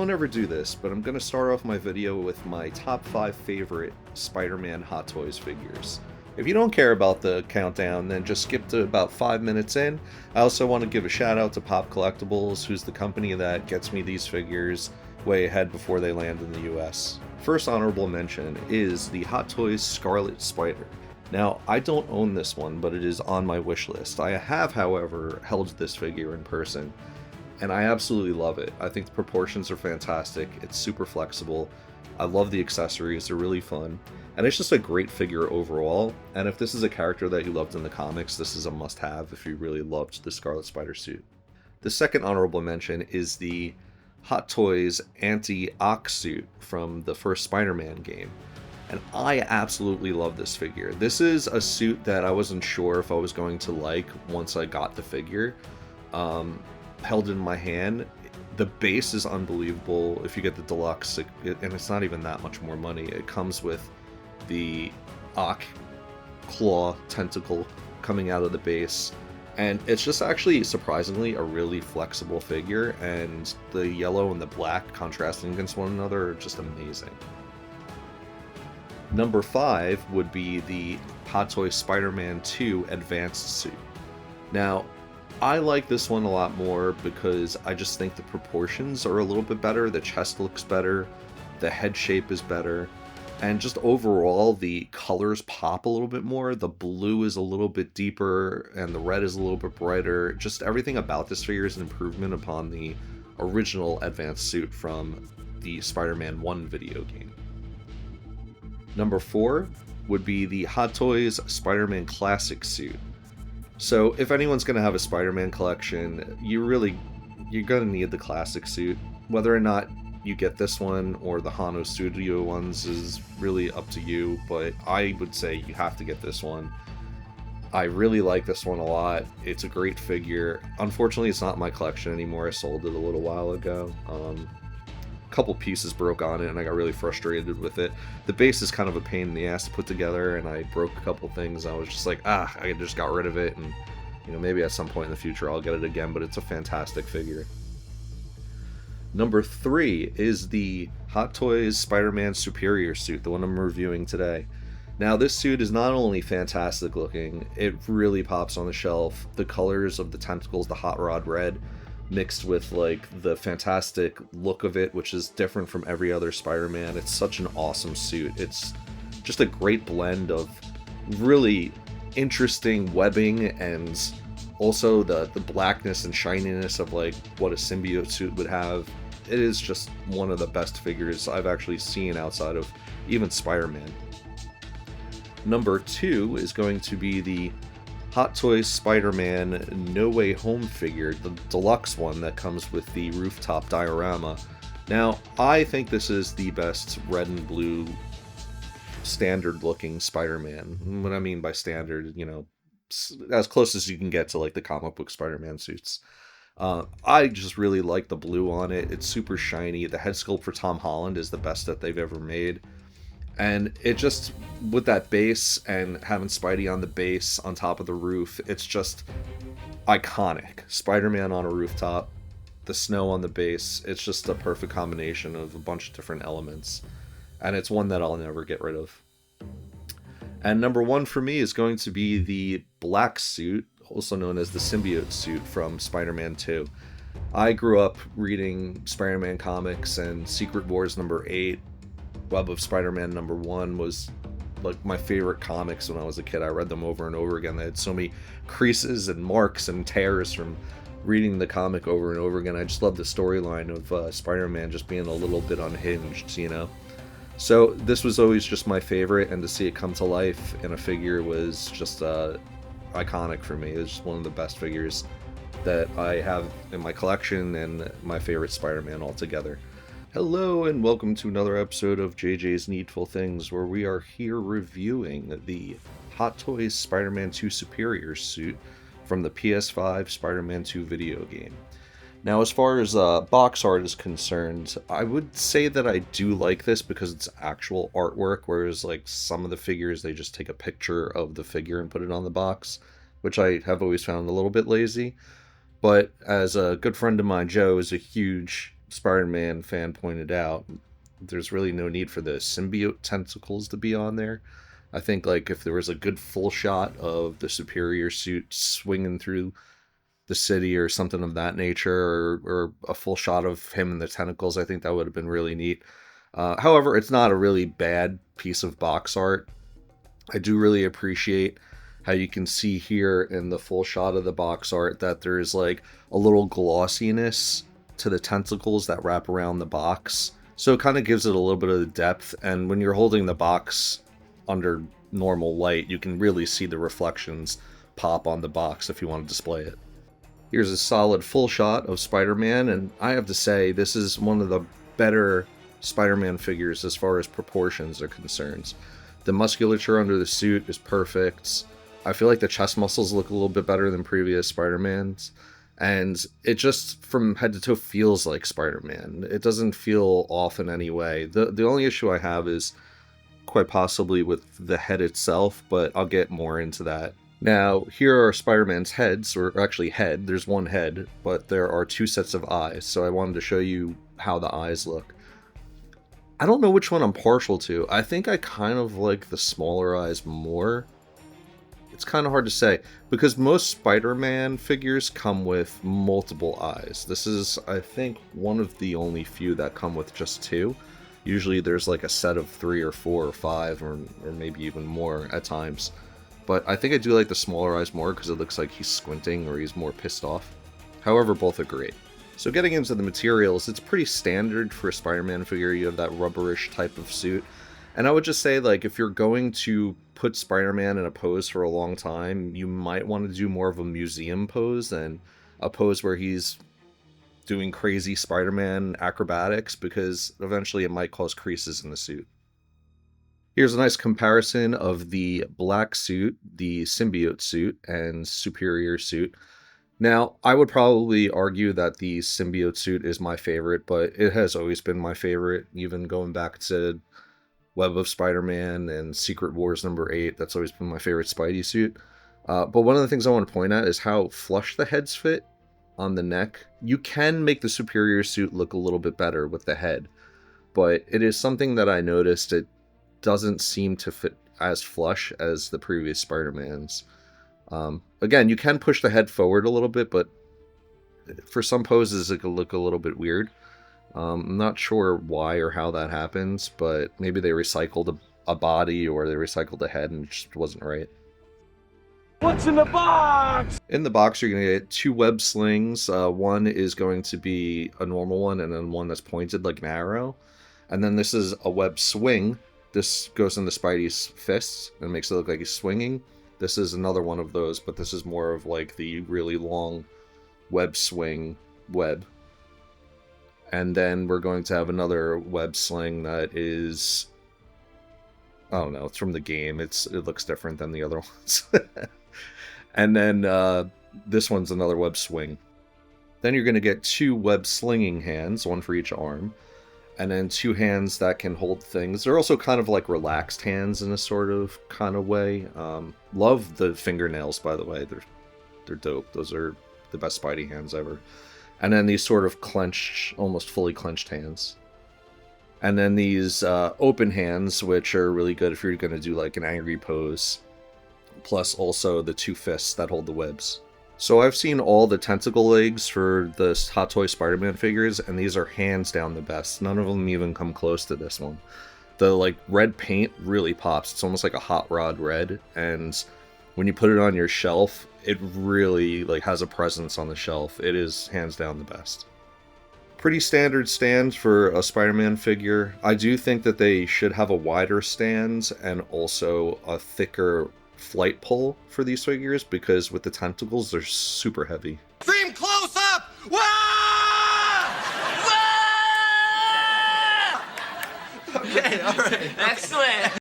don't ever do this, but I'm going to start off my video with my top 5 favorite Spider-Man Hot Toys figures. If you don't care about the countdown, then just skip to about 5 minutes in. I also want to give a shout out to Pop Collectibles, who's the company that gets me these figures way ahead before they land in the US. First honorable mention is the Hot Toys Scarlet Spider. Now, I don't own this one, but it is on my wish list. I have, however, held this figure in person, and I absolutely love it. I think the proportions are fantastic, it's super flexible, I love the accessories, they're really fun, and it's just a great figure overall. And if this is a character that you loved in the comics, this is a must-have if you really loved the Scarlet Spider suit. The second honorable mention is the Hot Toys Anti-Ock suit from the first Spider-Man game. And I absolutely love this figure. This is a suit that I wasn't sure if I was going to like once I got the figure. Held in my hand. The base is unbelievable. If you get the deluxe, and it's not even that much more money, it comes with the Ock claw tentacle coming out of the base. And it's just actually, surprisingly, a really flexible figure, and the yellow and the black contrasting against one another are just amazing. Number 5 would be the Hot Toys Spider-Man 2 Advanced suit. Now, I like this one a lot more because I just think the proportions are a little bit better, the chest looks better, the head shape is better, and just overall the colors pop a little bit more. The blue is a little bit deeper and the red is a little bit brighter. Just everything about this figure is an improvement upon the original Advanced suit from the Spider-Man 1 video game. Number 4 would be the Hot Toys Spider-Man Classic suit. So if anyone's going to have a Spider-Man collection, you're going to need the classic suit. Whether or not you get this one or the Hano Studio ones is really up to you, but I would say you have to get this one. I really like this one a lot. It's a great figure. Unfortunately, it's not in my collection anymore. I sold it a little while ago. A couple pieces broke on it and I got really frustrated with it. The base is kind of a pain in the ass to put together, and I broke a couple things. I was just like, I just got rid of it, and maybe at some point in the future I'll get it again, but it's a fantastic figure. Number 3 is the Hot Toys Spider-Man Superior suit, the one I'm reviewing today. Now, this suit is not only fantastic looking, it really pops on the shelf. The colors of the tentacles, the hot rod red, mixed with like the fantastic look of it, which is different from every other Spider-Man. It's such an awesome suit. It's just a great blend of really interesting webbing and also the blackness and shininess of like what a symbiote suit would have. It is just one of the best figures I've actually seen outside of even Spider-Man. Number 2 is going to be the Hot Toys Spider-Man No Way Home figure, the deluxe one that comes with the rooftop diorama. Now, I think this is the best red and blue standard looking Spider-Man. What I mean by standard, as close as you can get to like the comic book Spider-Man suits. I just really like the blue on it. It's super shiny. The head sculpt for Tom Holland is the best that they've ever made. And it just, with that base and having Spidey on the base on top of the roof, it's just iconic. Spider-Man on a rooftop, the snow on the base, it's just a perfect combination of a bunch of different elements. And it's one that I'll never get rid of. And number 1 for me is going to be the black suit, also known as the symbiote suit from Spider-Man 2. I grew up reading Spider-Man comics, and Secret Wars number 8, Web of Spider-Man number 1 was like my favorite comics when I was a kid. I read them over and over again. They had so many creases and marks and tears from reading the comic over and over again. I just loved the storyline of Spider-Man just being a little bit unhinged, So this was always just my favorite, and to see it come to life in a figure was just iconic for me. It was just one of the best figures that I have in my collection and my favorite Spider-Man altogether. Hello and welcome to another episode of JJ's Needful Things, where we are here reviewing the Hot Toys Spider-Man 2 Superior suit from the PS5 Spider-Man 2 video game. Now, as far as box art is concerned, I would say that I do like this because it's actual artwork, whereas like some of the figures, they just take a picture of the figure and put it on the box, which I have always found a little bit lazy. But as a good friend of mine, Joe, is a huge Spider-Man fan pointed out, there's really no need for the symbiote tentacles to be on there. I think like if there was a good full shot of the superior suit swinging through the city or something of that nature, or a full shot of him and the tentacles, I think that would have been really neat. However, it's not a really bad piece of box art. I do really appreciate how you can see here in the full shot of the box art that there's like a little glossiness to the tentacles that wrap around the box. So it kind of gives it a little bit of depth, and when you're holding the box under normal light, you can really see the reflections pop on the box if you want to display it. Here's a solid full shot of Spider-Man, and I have to say, this is one of the better Spider-Man figures as far as proportions are concerned. The musculature under the suit is perfect. I feel like the chest muscles look a little bit better than previous Spider-Mans, and it just, from head to toe, feels like Spider-Man. It doesn't feel off in any way. The only issue I have is quite possibly with the head itself, but I'll get more into that. Now, here are Spider-Man's heads, or actually head. There's one head, but there are two sets of eyes, so I wanted to show you how the eyes look. I don't know which one I'm partial to. I think I kind of like the smaller eyes more. It's kind of hard to say, because most Spider-Man figures come with multiple eyes. This is, I think, one of the only few that come with just two. Usually there's like a set of 3 or 4 or 5, or maybe even more at times. But I think I do like the smaller eyes more because it looks like he's squinting or he's more pissed off. However, both are great. So getting into the materials, it's pretty standard for a Spider-Man figure. You have that rubberish type of suit. And I would just say, like, if you're going to put Spider-Man in a pose for a long time, you might want to do more of a museum pose than a pose where he's doing crazy Spider-Man acrobatics, because eventually it might cause creases in the suit. Here's a nice comparison of the black suit, the symbiote suit, and superior suit. Now, I would probably argue that the symbiote suit is my favorite, but it has always been my favorite, even going back to Web of Spider-Man and Secret Wars #8. That's always been my favorite Spidey suit. But one of the things I want to point out is how flush the heads fit on the neck. You can make the superior suit look a little bit better with the head, but it is something that I noticed. It doesn't seem to fit as flush as the previous Spider-Mans. Again, you can push the head forward a little bit, but for some poses it could look a little bit weird. I'm not sure why or how that happens, but maybe they recycled a body, or they recycled a head and it just wasn't right. What's in the box? In the box, you're going to get 2 web slings. One is going to be a normal one, and then one that's pointed like an arrow. And then this is a web swing. This goes into Spidey's fists and makes it look like he's swinging. This is another one of those, but this is more of like the really long web swing web. And then we're going to have another web sling that is, I don't know, it's from the game. It looks different than the other ones. And then this one's another web swing. Then you're going to get 2 web slinging hands, one for each arm. And then 2 hands that can hold things. They're also kind of like relaxed hands in a sort of kind of way. Love the fingernails, by the way. They're dope. Those are the best Spidey hands ever. And then these sort of clenched, almost fully clenched hands. And then these open hands, which are really good if you're going to do like an angry pose. Plus also the 2 fists that hold the webs. So I've seen all the tentacle legs for the Hot Toy Spider-Man figures, and these are hands down the best. None of them even come close to this one. The like red paint really pops. It's almost like a hot rod red, and when you put it on your shelf, it really like has a presence on the shelf. It is hands down the best. Pretty standard stand for a Spider-Man figure. I do think that they should have a wider stand and also a thicker flight pole for these figures, because with the tentacles, they're super heavy. Stream close up! Wah! Wah! Okay, alright. Excellent.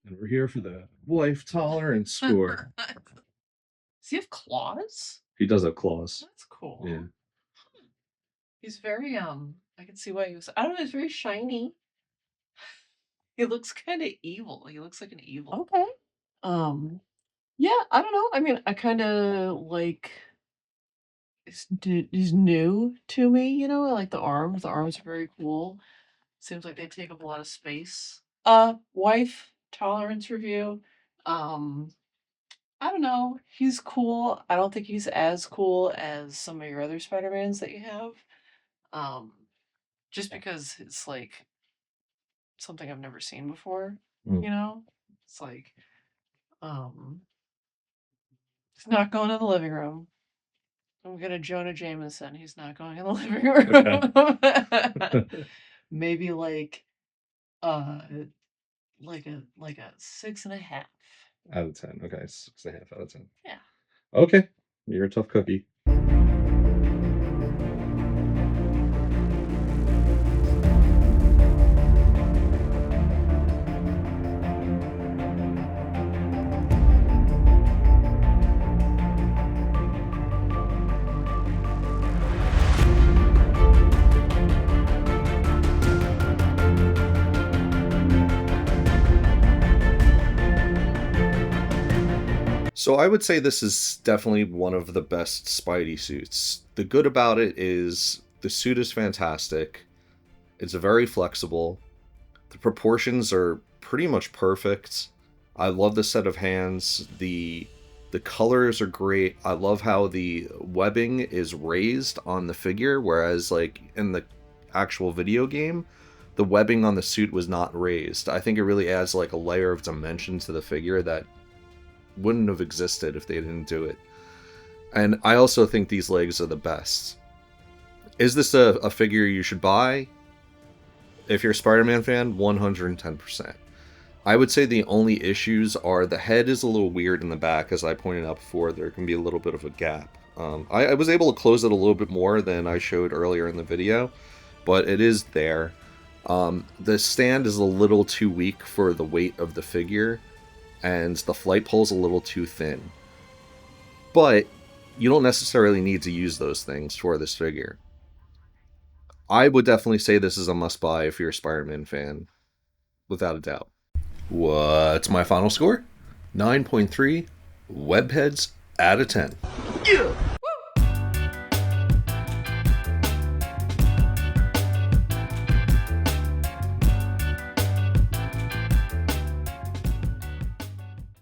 And we're here for the life tolerance score. he have claws? He does have claws. That's cool. Yeah. He's very I can see why he was. I don't know. He's very shiny. He looks kind of evil. He looks like an evil. Okay. Um. Yeah. I don't know. I mean, I kind of like. He's new to me. You know, I like the arms. The arms are very cool. Seems like they take up a lot of space. Wife tolerance review. Um. I don't know. He's cool. I don't think he's as cool as some of your other Spider-Mans that you have. Um, just because it's like something I've never seen before, Mm. you know? It's like, um, he's not going to the living room. I'm gonna Jonah Jameson. He's not going in the living room. Okay. Maybe uh like a 6.5. Out of 10. Okay, 6.5 out of 10. Yeah. Okay, you're a tough cookie. So I would say this is definitely one of the best Spidey suits. The good about it is the suit is fantastic. It's very flexible. The proportions are pretty much perfect. I love the set of hands. The colors are great. I love how the webbing is raised on the figure, whereas like in the actual video game, the webbing on the suit was not raised. I think it really adds like a layer of dimension to the figure that wouldn't have existed if they didn't do it. And I also think these legs are the best. Is this a figure you should buy? If you're a Spider-Man fan, 110%. I would say the only issues are the head is a little weird in the back, as I pointed out before. There can be a little bit of a gap. I was able to close it a little bit more than I showed earlier in the video, but it is there. The stand is a little too weak for the weight of the figure, and the flight pole's a little too thin. But you don't necessarily need to use those things for this figure. I would definitely say this is a must-buy if you're a Spider-Man fan, without a doubt. What's my final score? 9.3 webheads out of 10.